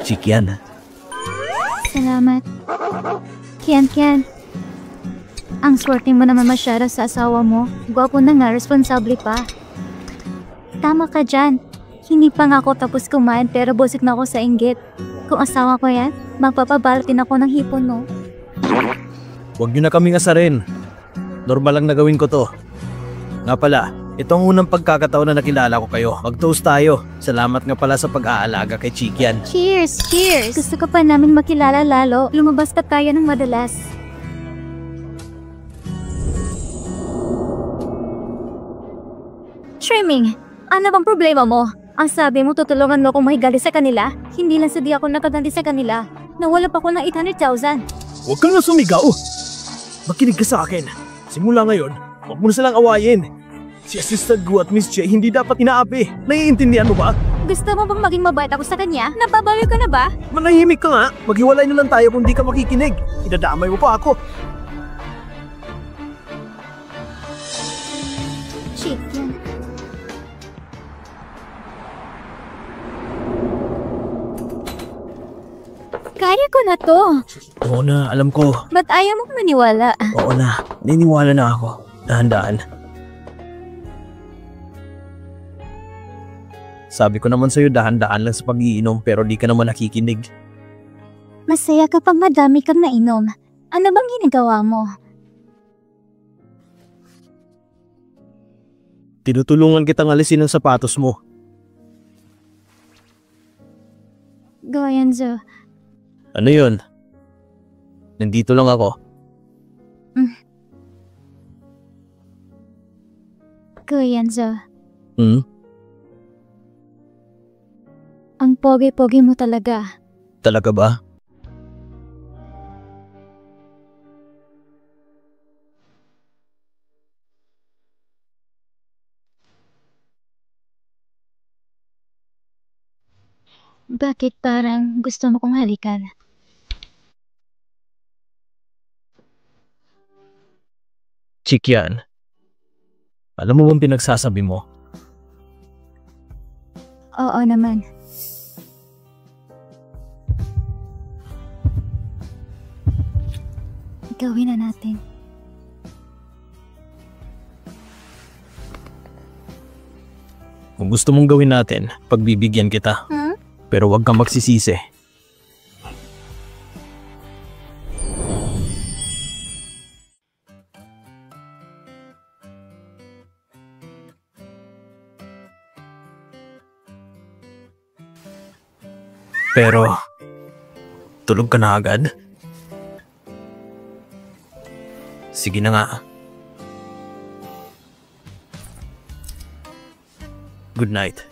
Chikian. Salamat. Kian. Ang swerte mo naman masyado sa asawa mo. Gwapo na nga, responsable pa. Tama ka dyan. Hindi pa nga ako tapos kumain pero busog na ako sa inggit. Kung asawa ko yan, magpapabalatin ako ng hipon mo. Huwag niyo na kaming asarin. Normal lang na gawin ko to. Nga pala, ito ang unang pagkakataon na nakilala ko kayo. Mag-toast tayo. Salamat nga pala sa pag-aalaga kay Chikian. Cheers! Cheers! Gusto ko pa namin makilala lalo. Lumabas ka tayo ng madalas. Trimming, ano bang problema mo? Ang sabi mo tutulungan mo akong mahigali sa kanila? Hindi lang sa di ako nakaganti sa kanila. Nawala pa ako ng 800,000. Huwag kang na sumigaw! Makinig ka sa akin. Simula ngayon, huwag mo na silang awayin. Si Assistant Gu at Miss Che hindi dapat inaapi. Naiintindihan mo ba? Gusto mo bang maging mabait ako sa kanya? Nababawi ka na ba? Manahimik ka nga. Maghiwalay na lang tayo kung di ka makikinig. Idadamay mo pa ako. Chicken. Kaya ko na to. Oo na, alam ko. Ba't ayaw mong maniwala? Oo na, niniwala na ako. Dahan-dahan. Sabi ko naman sa'yo dahan-dahan lang sa pag-iinom pero di ka naman nakikinig. Masaya kapag madami kang nainom. Ano bang ginagawa mo? Tinutulungan kitang alisin ang sapatos mo. Goyenzo. Ano yun? Nandito lang ako. Goyenzo. Ang pogi-pogi mo talaga. Talaga ba? Bakit parang gusto mo kong halikan? Chikian. Alam mo bang pinagsasabi mo? Oo naman. Gawin na natin. Kung gusto mong gawin natin, pagbibigyan kita. Pero huwag kang magsisisi. Pero, tulog ka na agad? Sige na nga. Good night.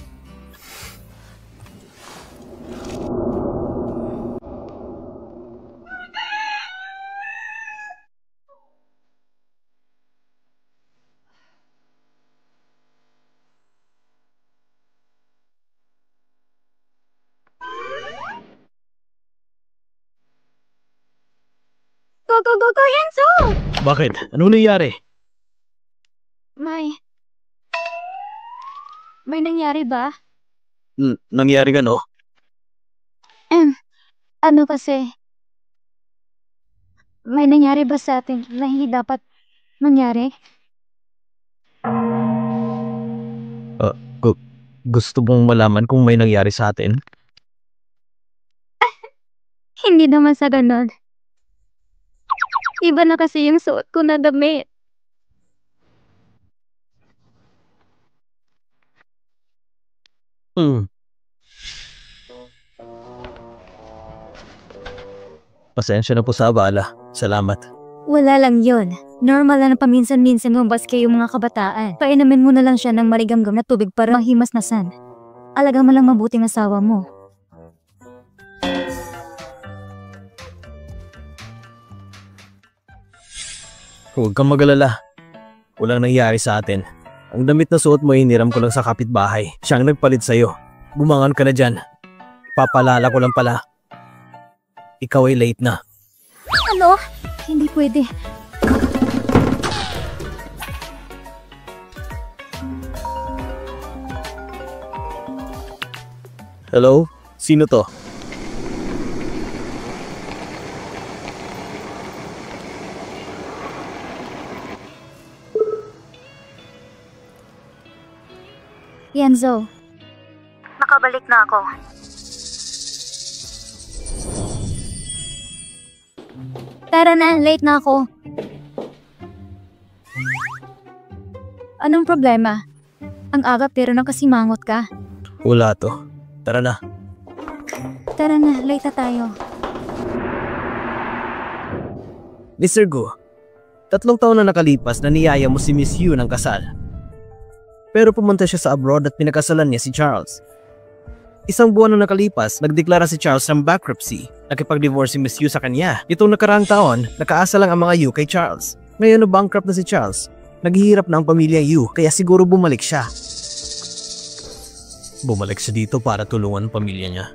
Go, Yenzo! Bakit? Ano nangyari? May nangyari ba? Nangyari ka, no? Ano kasi? May nangyari ba sa atin na hindi dapat mangyari? Gusto mong malaman kung may nangyari sa atin? Hindi naman sa ganon. Iba na kasi yung suot ko na damit. Pasensya na po sa abala. Salamat. Wala lang yun. Normal na paminsan-minsan lumabas kayo mga kabataan. Painumin mo na lang siya ng marigamgam na tubig para mahimasnasan. Alaga mo lang mabuting asawa mo. Huwag kang mag-alala. Walang nangyari sa atin. Ang damit na suot mo hiniram ko lang sa kapitbahay. Siyang nagpalit sa'yo. Bumangon ka na dyan. Papalala ko lang pala. Ikaw ay late na. Ano? Hindi pwede. Hello? Sino to? Yenzo. Nakabalik na ako. Tara na, late na ako. Anong problema? Ang aga pero nakasimangot ka. Wala to. Tara na. Tara na, late na tayo. Mr. Gu, 3 taon na nakalipas na niyaya mo si Miss Yu ng kasal. Pero pumunta siya sa abroad at pinakasalan niya si Charles. 1 buwan na nakalipas, nagdeklara si Charles ng bankruptcy. Nakipag-divorce si Miss Yu sa kanya. Itong nakaraang taon, nakaasa lang ang mga Yu kay Charles. Ngayon na bankrupt na si Charles, naghihirap na ang pamilya Yu kaya siguro bumalik siya. Bumalik siya dito para tulungan ang pamilya niya.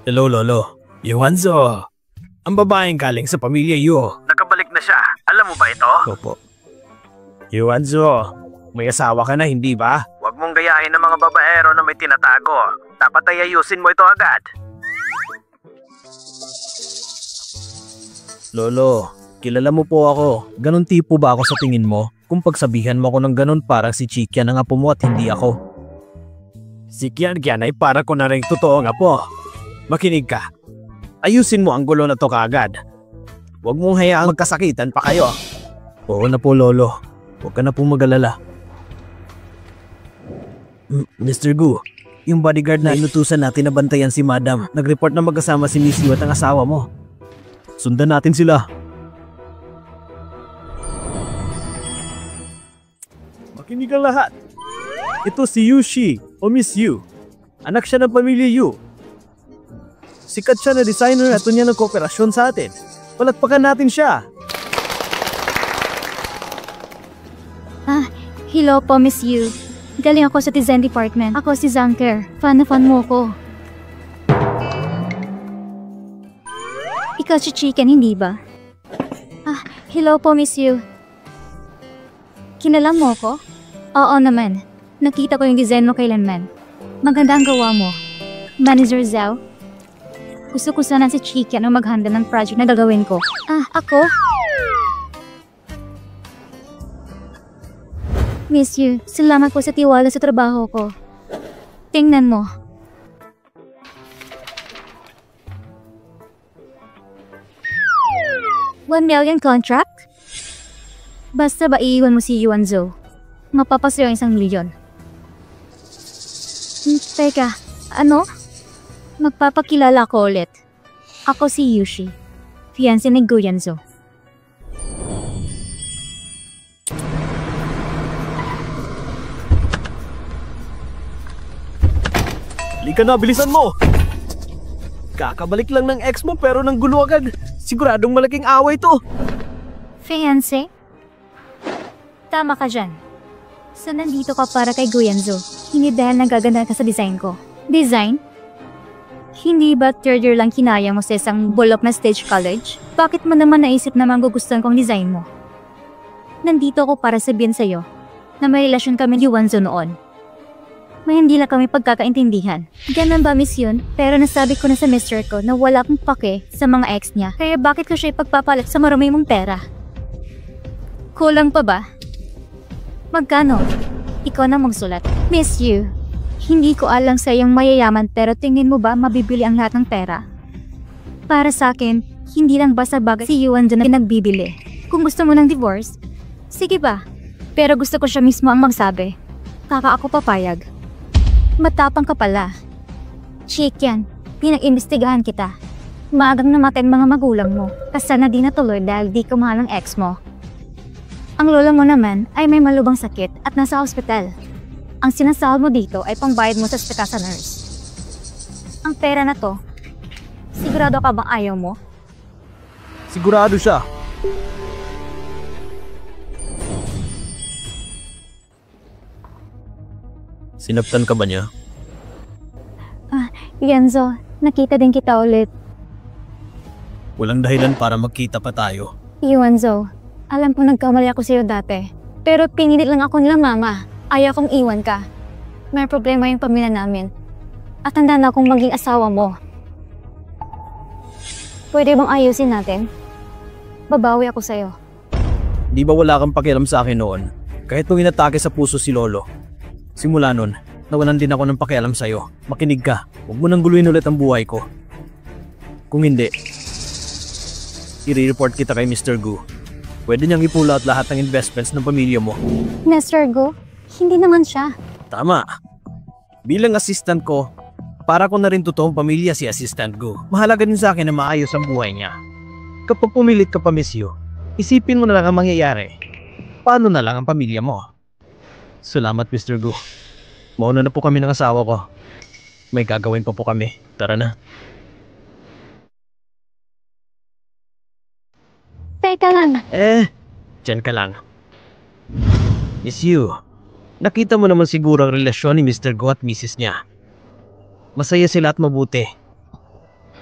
Hello, Lolo. Yuanzo. Ang babaeng galing sa pamilya Yu. Nakabalik na siya. Alam mo ba ito? Opo. Yuanzo, may asawa ka na, hindi ba? Huwag mong gayahin ng mga babaero na may tinatago. Dapat ay ayusin mo ito agad. Lolo, kilala mo po ako. Ganon tipo ba ako sa tingin mo? Kung pagsabihan mo ako ng ganon parang si Chikian ang apo mo at hindi ako. Si Kian ay para ko na rin totoong apo. Makinig ka. Ayusin mo ang gulo na to kaagad. Huwag mong hayaang magkasakitan pa kayo. Oo na po, Lolo. Huwag ka na pong mag-alala. Mr. Gu, yung bodyguard na inutusan natin na bantayan si Madam, nag-report na magkasama si Miss Yu at ang asawa mo. Sundan natin sila. Makinig ang lahat. Ito si Yushi o Miss Yu. Anak siya ng pamilya Yu. Sikat siya na designer at niya ng kooperasyon sa atin. Palakpakan natin siya. Hello po, Miss Yu. Galing ako sa design department. Ako si Zanker. Fan na fan mo ko. Ikaw si Chicken, hindi ba? Hello po, Miss Yu. Kinalam mo ko? Oo naman. Nakita ko yung design mo kailanman. Maganda ang gawa mo. Manager Zhao. Gusto ko sana si Chicken ang mag-handle ng project na gagawin ko. Ako? Miss Yu, salamat po sa tiwala sa trabaho ko. Tingnan mo. $1 million contract? Basta ba iiwan mo si Yuanzo? Mapapasayo ang 1 milyon. Teka, ano? Magpapakilala ko ulit. Ako si Yushi, fiancé ni Guyanzo. Halika na, bilisan mo! Kakabalik lang ng ex mo pero nang gulo agad. Siguradong malaking away to. Fiancé? Tama ka dyan. So nandito ka para kay Guyanzo. Hindi dahil nagaganda ka sa design ko. Design? Hindi ba 3rd year lang kinaya mo sa isang bulok na stage college? Bakit mo naman naisip na magugustuhan kong design mo? Nandito ako para sabihin sa'yo na may relasyon kami ni Yuanzo noon. May hindi lang kami pagkakaintindihan. Ganun ba, Miss Yun? Pero nasabi ko na sa mister ko na wala akong pake sa mga ex niya. Kaya bakit ko siya ipagpapalit sa marami mong pera? Kulang pa ba? Magkano? Ikaw na magsulat. Miss Yu, hindi ko alam sa iyong mayayaman pero tingin mo ba mabibili ang lahat ng pera? Para sa akin, hindi lang basta bagay si Yuan na pinagbibili. Kung gusto mo ng divorce, sige ba? Pero gusto ko siya mismo ang magsabi. Kaka ako papayag. Matapang ka pala. Chicken, pinag-imbestigahan kita. Maagang namatay ang mga magulang mo. Kasal na di natuloy dahil di ko mahal ang ex mo. Ang lola mo naman ay may malubang sakit at nasa ospital. Ang sinasahod mo dito ay pangbayad mo sa ospital sa nurse. Ang pera na to, sigurado ka bang ayaw mo? Sigurado siya. Sinaptan ka ba niya? Yenzo, nakita din kita ulit. Walang dahilan para magkita pa tayo. Yuanzo, Alam ko nagkamali ako sa'yo dati. Pero pinilit lang ako nila mama. Ayaw kong iwan ka. May problema yung pamilya namin. At handa na akong maging asawa mo. Pwede bang ayusin natin? Babawi ako sa'yo. Di ba wala kang pakialam sa akin noon? Kahit nung inatake sa puso si Lolo. Simula nun, nawalan din ako ng pakialam sa'yo. Makinig ka. Huwag mo nang guluhin ulit ang buhay ko. Kung hindi, i-report kita kay Mr. Gu. Pwede niyang ipull out lahat ng investments ng pamilya mo. Mr. Gu? Hindi naman siya. Tama. Bilang assistant ko, para ko na rin totoong pamilya si Assistant Gu. Mahalaga din sa akin na maayos ang buhay niya. Kapag pumilit ka pa, Miss Yu, isipin mo na lang ang mangyayari. Paano na lang ang pamilya mo? Salamat, Mr. Gu. Mauna na po kami ng asawa ko. May gagawin pa po kami. Tara na. Teka lang. Diyan ka lang. Miss Yu, nakita mo naman siguro ang relasyon ni Mr. Gu at Mrs. niya. Masaya sila at mabuti.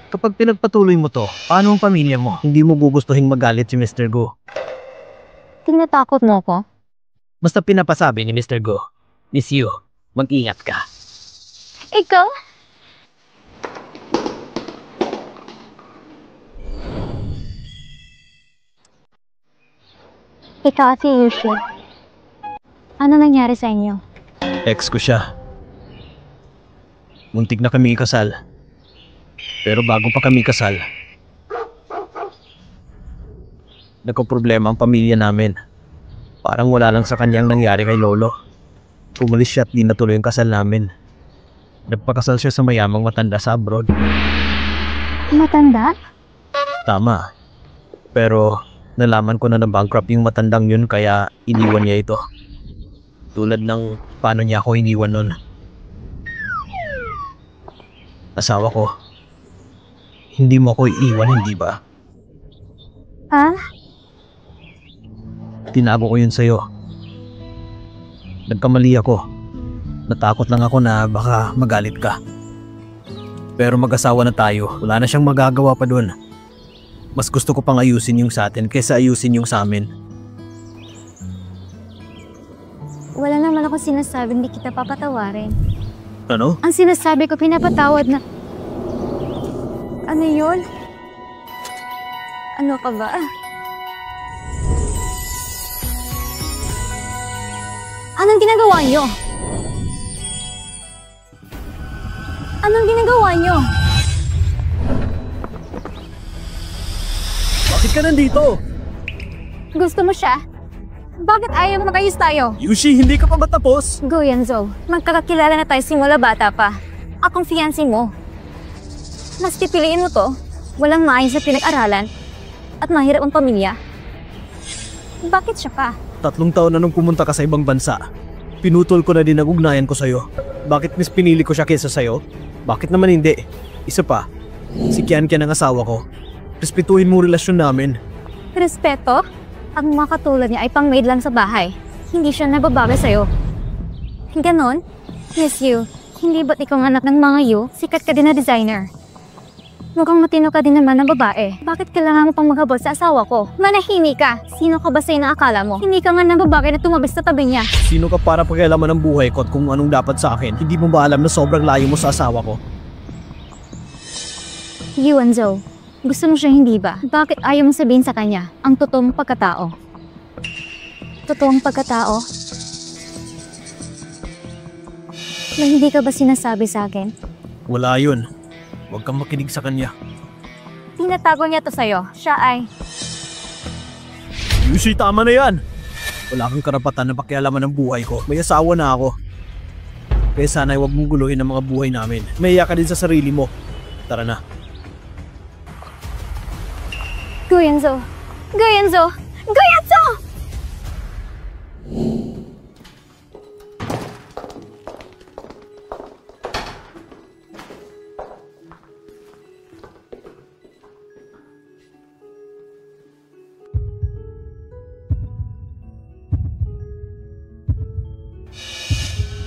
Kapag pinagpatuloy mo to, paano ang pamilya mo? Hindi mo gugustuhin magalit si Mr. Gu. Tinatakot mo ko? Basta pinapasabi ni Mr. Gu, Miss Yu, mag-ingat ka. Ikaw? Ikaw si Yushi. Ano nangyari sa inyo? Ex ko siya. Muntik na kami ikasal. Pero bago pa kami kasal, nagkaproblema ang pamilya namin. Parang wala lang sa kanyang nangyari kay Lolo. Pumalis siya at di natuloy ang kasal namin. Nagpakasal siya sa mayamang matanda sa abroad. Matanda? Tama. Pero nalaman ko na bankrupt yung matandang yun kaya iniwan niya ito. Tulad ng paano niya ako iniwan nun. Asawa ko, hindi mo ako iiwan, hindi ba? Ha? Tinago ko yun sa'yo. Nagkamali ako. Natakot lang ako na baka magalit ka. Pero mag-asawa na tayo, wala na siyang magagawa pa dun. Mas gusto ko pang ayusin yung sa atin kaysa ayusin yung sa amin. Wala naman ako sinasabing di kita papatawarin. Ano? Ang sinasabi ko pinapatawad na... Ano yun? Ano ka ba? Anong ginagawa niyo? Anong ginagawa niyo? Bakit ka nandito? Gusto mo siya? Bakit ayaw mo makayos tayo? Yushi, hindi ka pa matapos? Go, Yanzo. Magkakakilala na tayo simula bata pa. Akong fiancé mo. Mas pipiliin mo to, walang maayos na pinag-aralan, at mahirap ang pamilya. Bakit siya pa? 3 taon na nung pumunta ka sa ibang bansa. Pinutol ko na din ang ugnayan ko sa'yo. Bakit mas pinili ko siya kaysa sa'yo? Bakit naman hindi? Isa pa, si Kian ang asawa ko. Respetuhin mo relasyon namin. Respeto? Ang mga katulad niya ay pang-maid lang sa bahay. Hindi siya nababagay sa'yo. Ganon? Yes, you. Hindi ba't ikaw ang anak ng mga you? Sikat ka din na designer. Mukhang matino ka din naman ng babae. Bakit kailangan mo pang maghabol sa asawa ko? Manahimik ka! Sino ka ba sa'yo na akala mo? Hindi ka nga ng babae na tumabis sa tabi niya. Sino ka para pakialaman ng buhay ko at kung anong dapat sa akin? Hindi mo ba alam na sobrang layo mo sa asawa ko? You and Zoe. Gusto mo siya hindi ba? Bakit ayaw mo sabihin sa kanya ang totoong pagkatao? Totoong pagkatao? Na hindi ka ba sinasabi sa akin? Wala yun. Huwag kang makinig sa kanya. Tinatago niya to sa'yo. Siya ay... Yushi, tama na yan! Wala kang karapatan na pakialaman ng buhay ko. May asawa na ako. Kaya sana huwag mong guluhin ang mga buhay namin. Mahiya ka din sa sarili mo. Tara na. Go, Yanzo! Go, Yanzo! Go, Yanzo!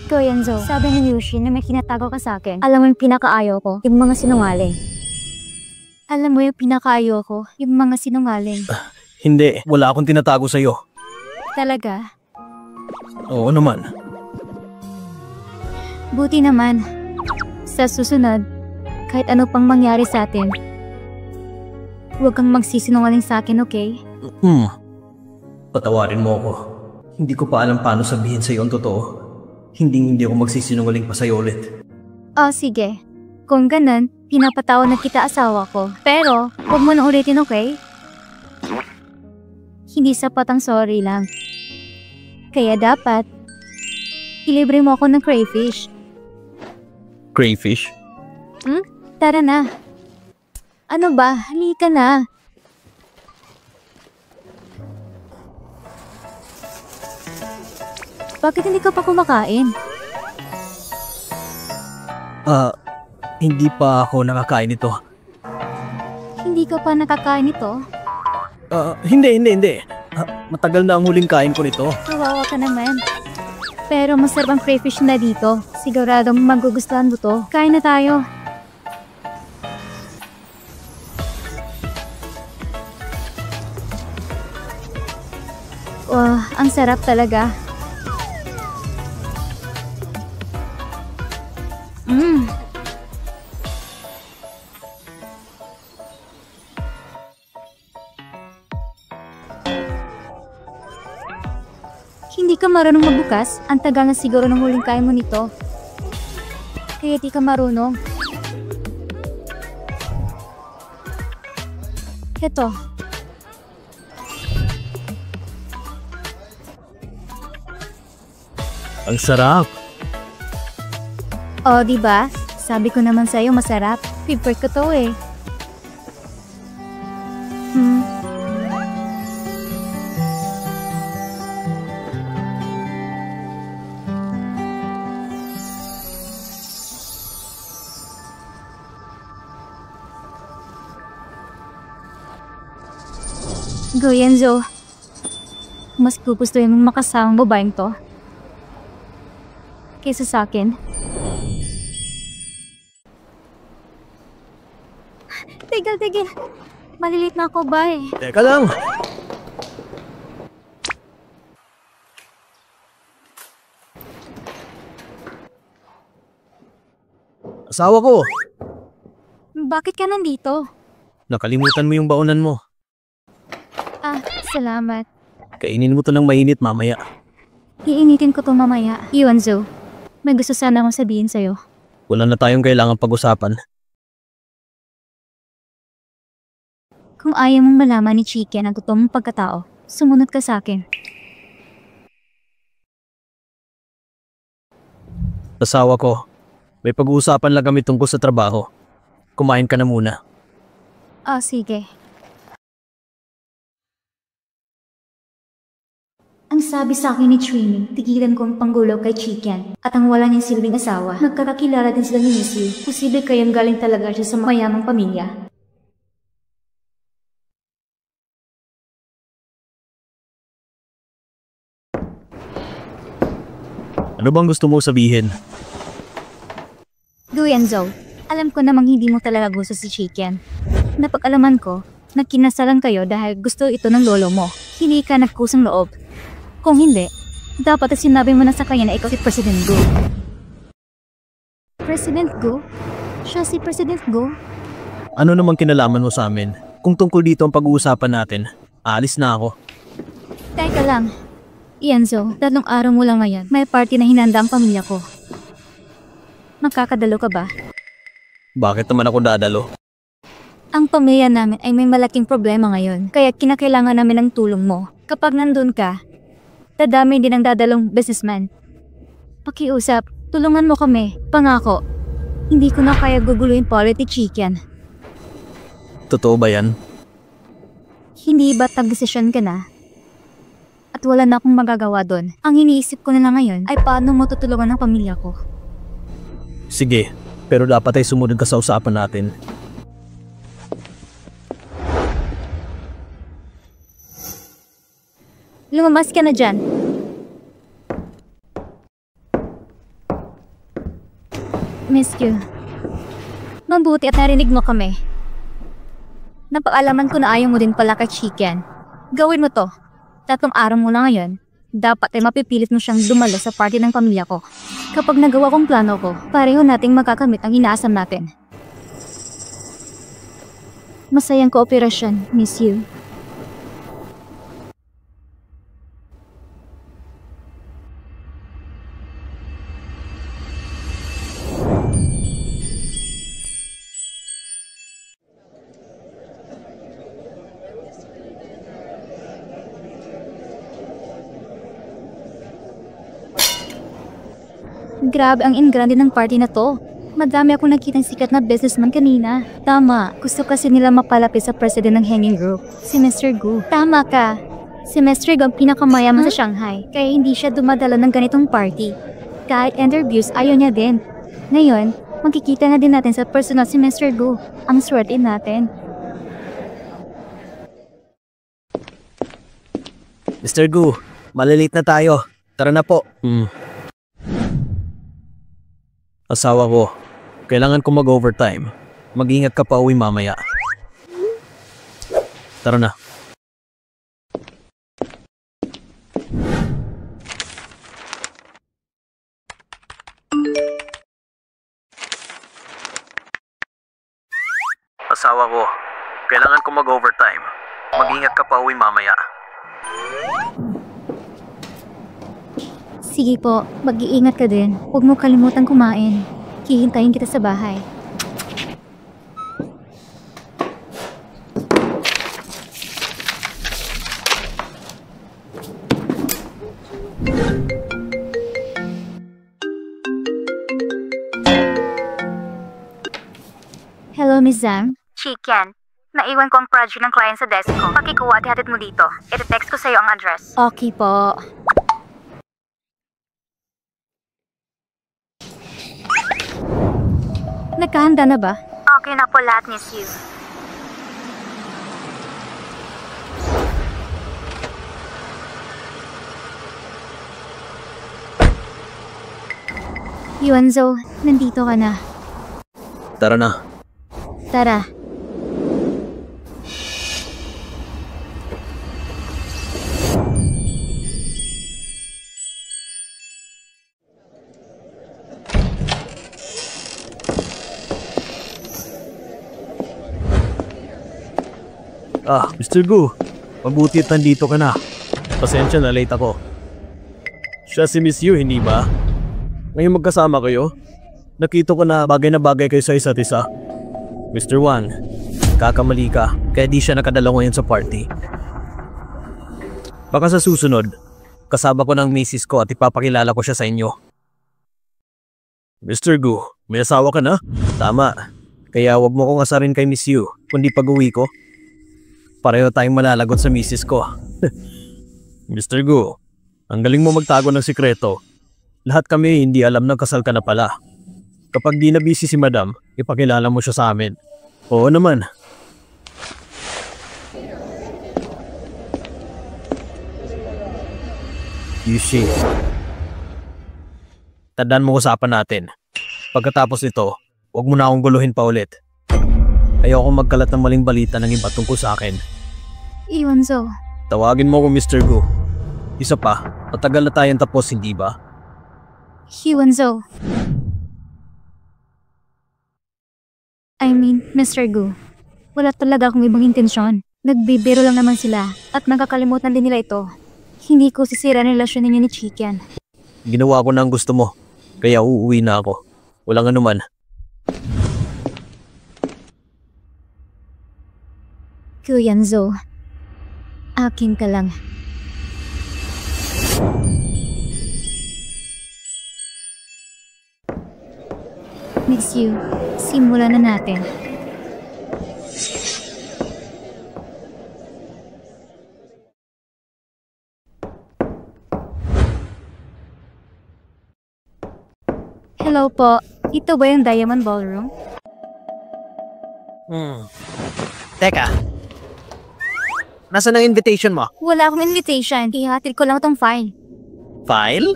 Go, Yanzo. Sabi ni Yushi na may kinatago ka sa akin. Alam mo yung pinakaayaw ko? Yung mga sinungaling. Alam mo yung pinakaayaw ko? Yung mga sinungaling. Hindi, wala akong tinatago sa'yo. Talaga? Oo naman. Buti naman. Sa susunod, kahit ano pang mangyari sa atin, huwag kang magsisinungaling sa akin, okay? Patawarin mo ako. Hindi ko pa alam paano sabihin sa'yo ang totoo. Hindi ako magsisinungaling pa sa'yo ulit. Sige. Kung ganun, pinapatawad na kita asawa ko. Pero, huwag mo na ulitin, okay? Hindi sapat ang sorry lang. Kaya dapat, ilibre mo ako ng crayfish. Crayfish? Tara na. Ano ba? Halika na. Bakit hindi ka pa kumakain? Hindi pa ako nakakain ito. Hindi ka pa nakakain ito? Hindi. Matagal na ang huling kain ko nito. Kawawa ka naman. Pero masarap ang crayfish na dito. Siguradong magugustuhan mo to. Kain na tayo. Ang sarap talaga. Hindi ka marunong magbukas? Ang tagal na siguro ng huling kain mo nito. Kaya di ka marunong. Heto. Ang sarap. Diba? Sabi ko naman sa'yo masarap. Favorite ko to eh. Go, Enzo. Mas gugustuhin mong makasama mo ba to? Kaysa sa akin. Tigil. Malilit na ako ba eh. Teka lang. Asawa ko. Bakit ka nandito? Nakalimutan mo yung baonan mo. Salamat. Kainin mo to ng mainit mamaya. Iinitin ko to mamaya. Enzo, may gusto sana akong sabihin sa'yo. Wala na tayong kailangan pag-usapan. Kung ayaw mong malaman ni Chicken ang totoong pagkatao, sumunod ka sa akin. Asawa ko, may pag-uusapan lang kami tungkol sa trabaho. Kumain ka na muna. Sige. Ang sabi sa akin ni Trini, tigilan ko ang panggulo kay Chicken at ang wala niyang silbing asawa. Nagkakakilala din sila ni Missy. Posible kayang galing talaga siya sa mayamang pamilya. Ano bang gusto mo sabihin? Go, Enzo. Alam ko namang hindi mo talaga gusto si Chicken. Napag-alaman ko, nagkinasalan kayo dahil gusto ito ng lolo mo. Hindi ka nagkusang loob. Kung hindi, dapat sinabi mo na sa kanya na ikaw si President Gu. President Gu? Siya si President Gu? Ano namang kinalaman mo sa amin? Kung tungkol dito ang pag-uusapan natin, aalis na ako. Teka lang. Enzo, 3 araw mo lang ngayon. May party na hinanda ang pamilya ko. Makakadalo ka ba? Bakit naman ako dadalo? Ang pamilya namin ay may malaking problema ngayon. Kaya kinakailangan namin ng tulong mo. Kapag nandun ka, dadami din ang dadalong businessman. Pakiusap, tulungan mo kami. Pangako. Hindi ko na kaya guguluhin Polly Chicken. Totoo ba yan? Hindi ba't nag-desisyon ka na? At wala na akong magagawa doon. Ang iniisip ko na lang ngayon ay paano mo tutulungan ang pamilya ko. Sige, pero dapat ay sumunod ka sa usapan natin. Lumabas ka na dyan. Miss you. Mabuti at narinig mo kami. Napakaalaman ko na ayaw mo din pala kay Chicken. Gawin mo to. 3 araw mo lang ngayon. Dapat ay mapipilit mo siyang dumalo sa party ng pamilya ko. Kapag nagawa kong plano ko, pareho nating makakamit ang inaasam natin. Masayang kooperasyon, Miss Yu. Grabe ang ingrande ng party na to. Madami akong nakitang sikat na businessman kanina. Tama, gusto kasi nila mapalapit sa president ng hanging group, si Mr. Gu. Tama ka. Si Mr. Gu ang pinakamayaman sa Shanghai, kaya hindi siya dumadala ng ganitong party. Kahit interviews, ayaw niya din. Ngayon, makikita na din natin sa personal si Mr. Gu. Ang swerte natin. Mr. Gu, malilate na tayo. Tara na po. Asawa ko, kailangan ko mag-overtime. Mag-ingat ka pa uwi mamaya. Tara na. Asawa ko, kailangan ko mag-overtime. Mag-ingat ka pa uwi mamaya. Sige po, mag-iingat ka din. Huwag mo kalimutan kumain. Hihintayin kita sa bahay. Hello, Miss Zhang. Chicken, naiwan ko ang project ng client sa desk ko. Pakikuha at ihatid mo dito. I-text ko sa'yo ang address. Okay po. Nakahanda na ba? Okay na po lahat, Miss Yu. Yuanzo, nandito ka na. Tara na. Tara. Mr. Gu, mabuti at nandito ka na. Pasensya na, late ako. Siya si Miss Yu, hindi ba? Ngayon magkasama kayo? Nakita ko na bagay kayo sa isa't isa. Mr. Wang, kakamali ka, kaya di siya nakadala ngayon sa party. Baka sa susunod, kasama ko ng misis ko at ipapakilala ko siya sa inyo. Mr. Gu, may asawa ka na? Tama, kaya wag mo kong asarin kay Miss Yu, kundi pag-uwi ko. Pareho tayong malalagot sa misis ko. Mr. Gu, ang galing mo magtago ng sikreto. Lahat kami hindi alam na kasal ka na pala. Kapag di na busy si Madam, ipakilala mo siya sa amin. Oo naman. Yushi. Tandaan mo usapan natin. Pagkatapos nito, huwag mo na akong guluhin pa ulit. Ayoko magkalat ng maling balita ng iba tungkol sa akin. Yuanzo. Tawagin mo ko Mr. Gu. Isa pa, matagal na tayong tapos, hindi ba? Yuanzo. I mean, Mr. Gu. Wala talaga akong ibang intensyon. Nagbibiro lang naman sila at nakakalimutan din nila ito. Hindi ko sisira ang relasyon ninyo ni Chicken. Ginawa ko na ang gusto mo, kaya uuwi na ako. Walang anuman. Yuanzo. Akin ka lang. Miss Yu, simulan na natin. Hello po, ito ba yung Diamond Ballroom? Teka. Nasaan ang invitation mo? Wala akong invitation. Ihatid ko lang tong file. File?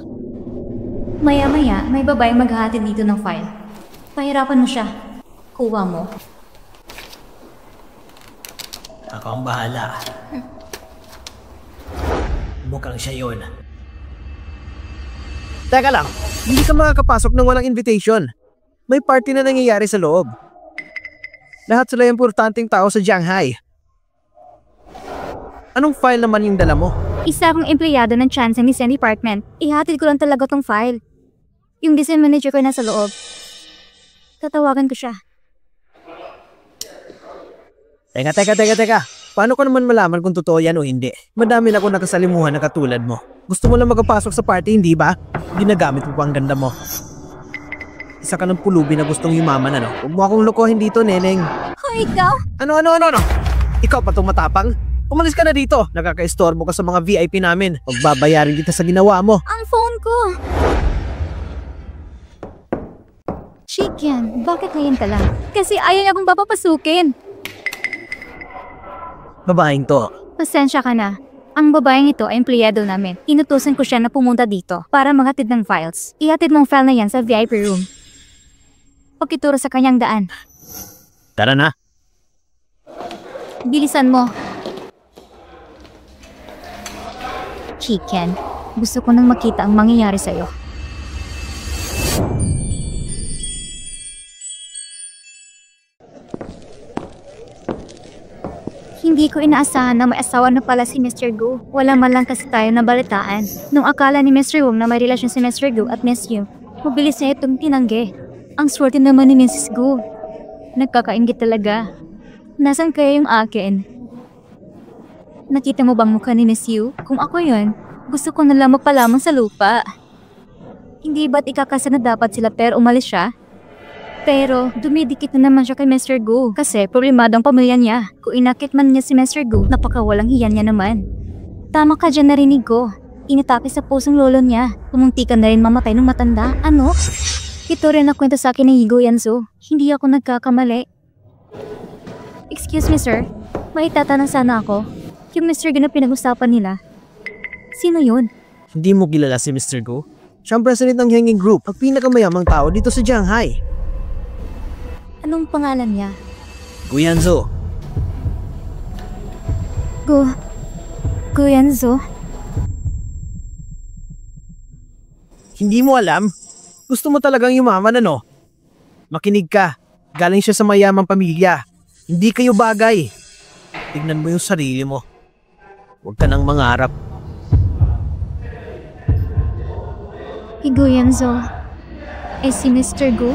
Maya-maya, may babaeng maghahatid dito ng file. Pahirapan mo siya. Kuha mo. Ako ang bahala. Mukhang siya yun. Teka lang, hindi ka makakapasok ng walang invitation. May party na nangyayari sa loob. Lahat sila yung importanteng tao sa Shanghai. Anong file naman yung dala mo? Isa akong empleyado ng Chansang Design Department. Ihatid ko lang talaga tong file. Yung design manager ko nasa loob. Tatawagan ko siya. Teka. Paano ko naman malaman kung totoo yan o hindi? Madami na ako nakasalimuhan na katulad mo. Gusto mo lang magpasok sa party, hindi ba? Ginagamit mo pa ang ganda mo. Isa ka ng pulubi na gustong yumaman, ano? Huwag mo akong lokohin dito, Neneng. Hoy, ikaw? Ano? Ikaw pa itong matapang? Umalis ka na dito. Nakaka-istorbo ka sa mga VIP namin. Magbabayarin kita sa ginawa mo. Ang phone ko! Chicken, bakit ngayon ka lang? Kasi ayaw niya akong papapasukin. Babaeng to. Pasensya ka na. Ang babaeng ito ay empleyado namin. Inutusan ko siya na pumunta dito para maghatid ng files. Ihatid mong file na yan sa VIP room. Pakituro sa kanyang daan. Tara na. Bilisan mo. Chicken, gusto ko nang makita ang mangyayari sa'yo. Hindi ko inaasahan na may asawa na pala si Mr. Gu. Wala man lang kasi tayo nabalitaan. Nung akala ni Mr. Wong na may relasyon si Mr. Gu at Miss Yu, mabilis niya itong tinanggi. Ang swerte naman ni Mrs. Gu. Nagkakaingit talaga. Nasaan kaya yung akin? Nakita mo bang mukha ni Miss Yu? Kung ako yun, gusto ko na lang magpalamang sa lupa. Hindi ba't ikakasa na dapat sila pero umalis siya? Pero dumidikit na naman siya kay Mr. Gu kasi problemado ang pamilya niya. Kung inakit man niya si Mr. Gu, napakawalang hiyan niya naman. Tama ka dyan, narinig ko. Inatake sa pusong lolo niya. Pumuntikan na rin mamatay ng matanda. Ano? Ito rin na kwento sa akin ni Higo Yanzo. Hindi ako nagkakamali. Excuse me, sir. May tatanong sana ako. Yung Mr. Gu na pinag-usapan nila. Sino yun? Hindi mo kilala si Mr. Gu? Siya ang president ng Henging Group, ang pinakamayamang tao dito sa Shanghai. Anong pangalan niya? Gu Yanzo. Gu Yanzo? Hindi mo alam? Gusto mo talagang yumaman, ano? Makinig ka. Galing siya sa mayamang pamilya. Hindi kayo bagay. Tignan mo yung sarili mo. Huwag ka nang mangarap. Higo Yanzo. Si Mr. Gu?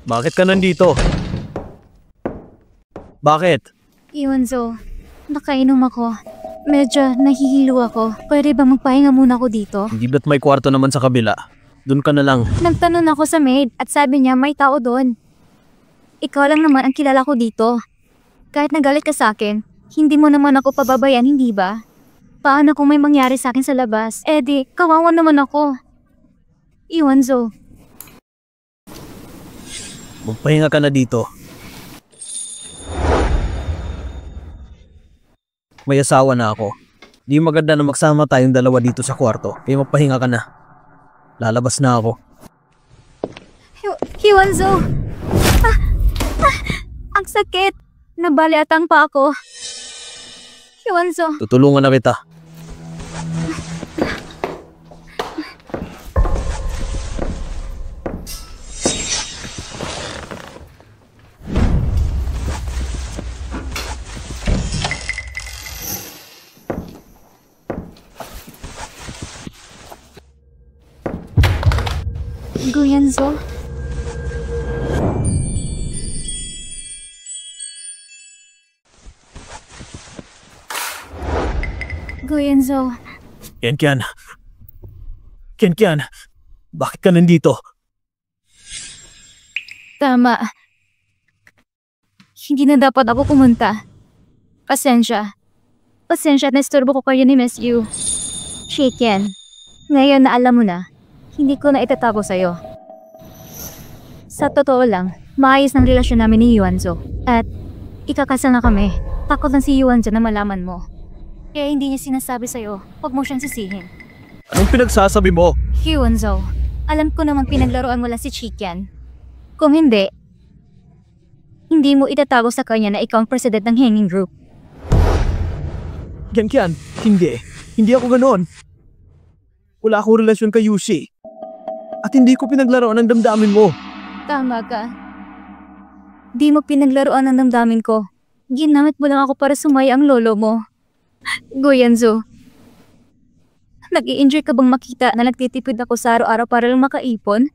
Bakit ka nandito? Bakit? Yanzo, nakainom ako. Medyo nahihilo ako. Pwede ba magpahinga muna ako dito? Hindi ba't may kwarto naman sa kabila? Doon ka na lang. Nagtanong ako sa maid at sabi niya may tao doon. Ikaw lang naman ang kilala ko dito. Kahit nagalit ka sa akin, hindi mo naman ako pababayan, hindi ba? Paano kung may mangyari sa akin sa labas? Di, kawawa naman ako. Yanzo. Magpahinga ka na dito. May asawa na ako. Di maganda na magsama tayong dalawa dito sa kwarto. Kaya magpahinga ka na. Lalabas na ako. Yanzo! Ang sakit! Nabaliatan pa ako. Yanzo! Tutulungan na kita. Gu Yanzo? Gu Yanzo? Ken, bakit ka nandito? Tama. Hindi na dapat ako pumunta. Pasensya. Pasensya at nasturbo ko kayo ni Miss Yu. Chicken. Ngayon na alam mo na, hindi ko na itatago sa'yo. Sa totoo lang, maayos ng relasyon namin ni Yuanzo. At ikakasal na kami. Takot lang si Yuanzo na malaman mo. Kaya hindi niya sinasabi sa'yo, huwag mo siyang sisihin. Anong pinagsasabi mo? Hyunzo, alam ko naman pinaglaruan mo lang si Chikian. Kung hindi mo itatago sa kanya na ikaw ang president ng hanging group. Kian, hindi. Hindi ako ganoon. Wala akong relasyon kay Yushi. At hindi ko pinaglaruan ang damdamin mo. Tama ka. Di mo pinaglaruan ang damdamin ko. Ginamit mo lang ako para sumaya ang lolo mo. Goyanzo, nag-i-enjoy ka bang makita na nagtitipid ako sa araw-araw para lang makaipon?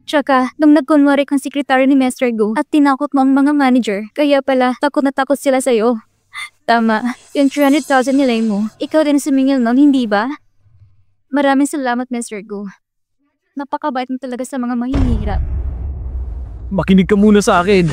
Tsaka, nung nagkunwari kang sekretary ni Mr. Go at tinakot mo ang mga manager, kaya pala takot na takot sila sa'yo. Tama, yung 300,000 nilay mo, ikaw din sumingil nun, hindi ba? Maraming salamat, Mr. Go. Napakabait mo talaga sa mga mahihirap. Makinig ka muna sa akin.